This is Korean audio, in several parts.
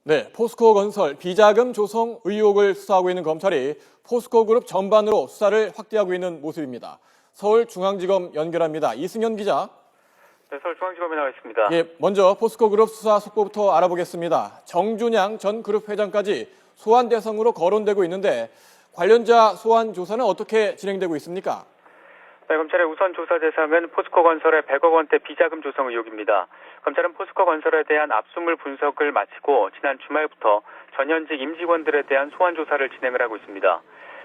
네, 포스코건설 비자금 조성 의혹을 수사하고 있는 검찰이 포스코그룹 전반으로 수사를 확대하고 있는 모습입니다. 서울중앙지검 연결합니다. 이승현 기자. 네, 서울중앙지검에 나와 있습니다. 예, 먼저 포스코그룹 수사 속보부터 알아보겠습니다. 정준양 전 그룹 회장까지 소환 대상으로 거론되고 있는데 관련자 소환 조사는 어떻게 진행되고 있습니까? 네, 검찰의 우선 조사 대상은 포스코건설의 100억 원대 비자금 조성 의혹입니다. 검찰은 포스코건설에 대한 압수물 분석을 마치고 지난 주말부터 전현직 임직원들에 대한 소환 조사를 진행을 하고 있습니다.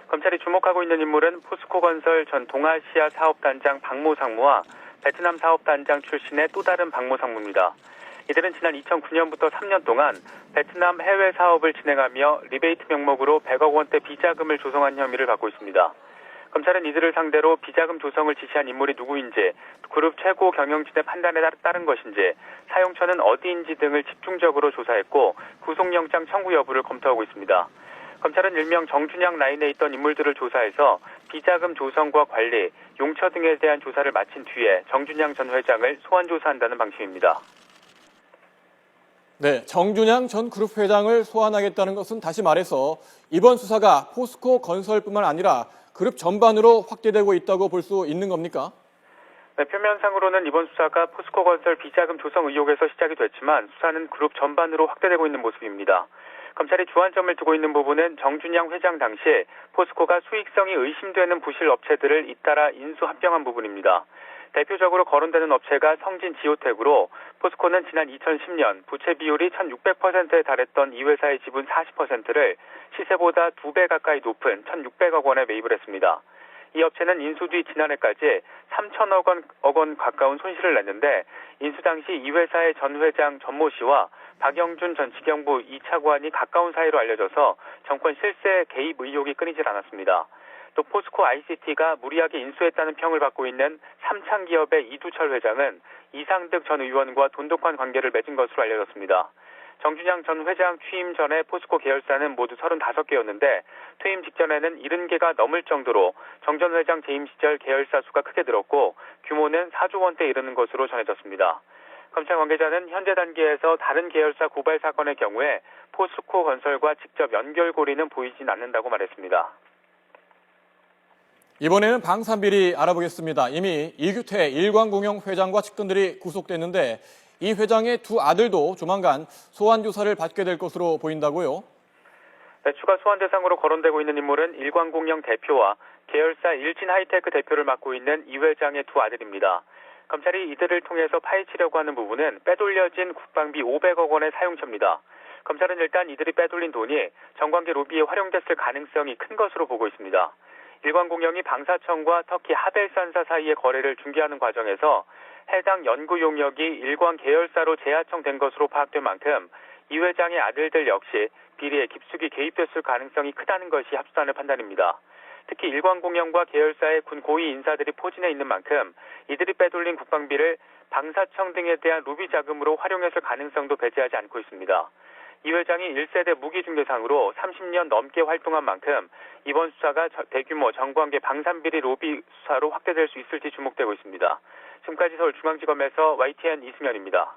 검찰이 주목하고 있는 인물은 포스코건설 전 동아시아 사업단장 박모 상무와 베트남 사업단장 출신의 또 다른 박모 상무입니다. 이들은 지난 2009년부터 3년 동안 베트남 해외 사업을 진행하며 리베이트 명목으로 100억 원대 비자금을 조성한 혐의를 받고 있습니다. 검찰은 이들을 상대로 비자금 조성을 지시한 인물이 누구인지, 그룹 최고 경영진의 판단에 따른 것인지, 사용처는 어디인지 등을 집중적으로 조사했고 구속영장 청구 여부를 검토하고 있습니다. 검찰은 일명 정준양 라인에 있던 인물들을 조사해서 비자금 조성과 관리, 용처 등에 대한 조사를 마친 뒤에 정준양 전 회장을 소환 조사한다는 방침입니다. 네, 정준양 전 그룹 회장을 소환하겠다는 것은 다시 말해서 이번 수사가 포스코건설뿐만 아니라 그룹 전반으로 확대되고 있다고 볼 수 있는 겁니까? 네, 표면상으로는 이번 수사가 포스코건설 비자금 조성 의혹에서 시작이 됐지만 수사는 그룹 전반으로 확대되고 있는 모습입니다. 검찰이 주안점을 두고 있는 부분은 정준양 회장 당시에 포스코가 수익성이 의심되는 부실 업체들을 잇따라 인수합병한 부분입니다. 대표적으로 거론되는 업체가 성진지오텍으로 포스코는 지난 2010년 부채 비율이 1600%에 달했던 이 회사의 지분 40%를 시세보다 2배 가까이 높은 1600억 원에 매입을 했습니다. 이 업체는 인수 뒤 지난해까지 3천억 원 가까운 손실을 냈는데 인수 당시 이 회사의 전 회장 전모 씨와 박영준 전 지경부 2차관이 가까운 사이로 알려져서 정권 실세 개입 의혹이 끊이질 않았습니다. 또 포스코 ICT가 무리하게 인수했다는 평을 받고 있는 삼창기업의 이두철 회장은 이상득 전 의원과 돈독한 관계를 맺은 것으로 알려졌습니다. 정준양 전 회장 취임 전에 포스코 계열사는 모두 35개였는데 퇴임 직전에는 70개가 넘을 정도로 정 전 회장 재임 시절 계열사 수가 크게 늘었고 규모는 4조 원대에 이르는 것으로 전해졌습니다. 검찰 관계자는 현재 단계에서 다른 계열사 고발 사건의 경우에 포스코건설과 직접 연결고리는 보이진 않는다고 말했습니다. 이번에는 방산비리 알아보겠습니다. 이미 이규태 일광공영 회장과 측근들이 구속됐는데 이 회장의 두 아들도 조만간 소환 조사를 받게 될 것으로 보인다고요? 네, 추가 소환 대상으로 거론되고 있는 인물은 일광공영 대표와 계열사 일진하이테크 대표를 맡고 있는 이 회장의 두 아들입니다. 검찰이 이들을 통해서 파헤치려고 하는 부분은 빼돌려진 국방비 500억 원의 사용처입니다. 검찰은 일단 이들이 빼돌린 돈이 정관계 로비에 활용됐을 가능성이 큰 것으로 보고 있습니다. 일광공영이 방사청과 터키 하벨산사 사이의 거래를 중개하는 과정에서 해당 연구 용역이 일광 계열사로 재하청된 것으로 파악된 만큼 이 회장의 아들들 역시 비리에 깊숙이 개입됐을 가능성이 크다는 것이 합수단의 판단입니다. 특히 일광공영과 계열사의 군 고위 인사들이 포진해 있는 만큼 이들이 빼돌린 국방비를 방사청 등에 대한 로비 자금으로 활용했을 가능성도 배제하지 않고 있습니다. 이 회장이 1세대 무기중개상으로 30년 넘게 활동한 만큼 이번 수사가 대규모 정관계 방산비리 로비 수사로 확대될 수 있을지 주목되고 있습니다. 지금까지 서울중앙지검에서 YTN 이승현입니다.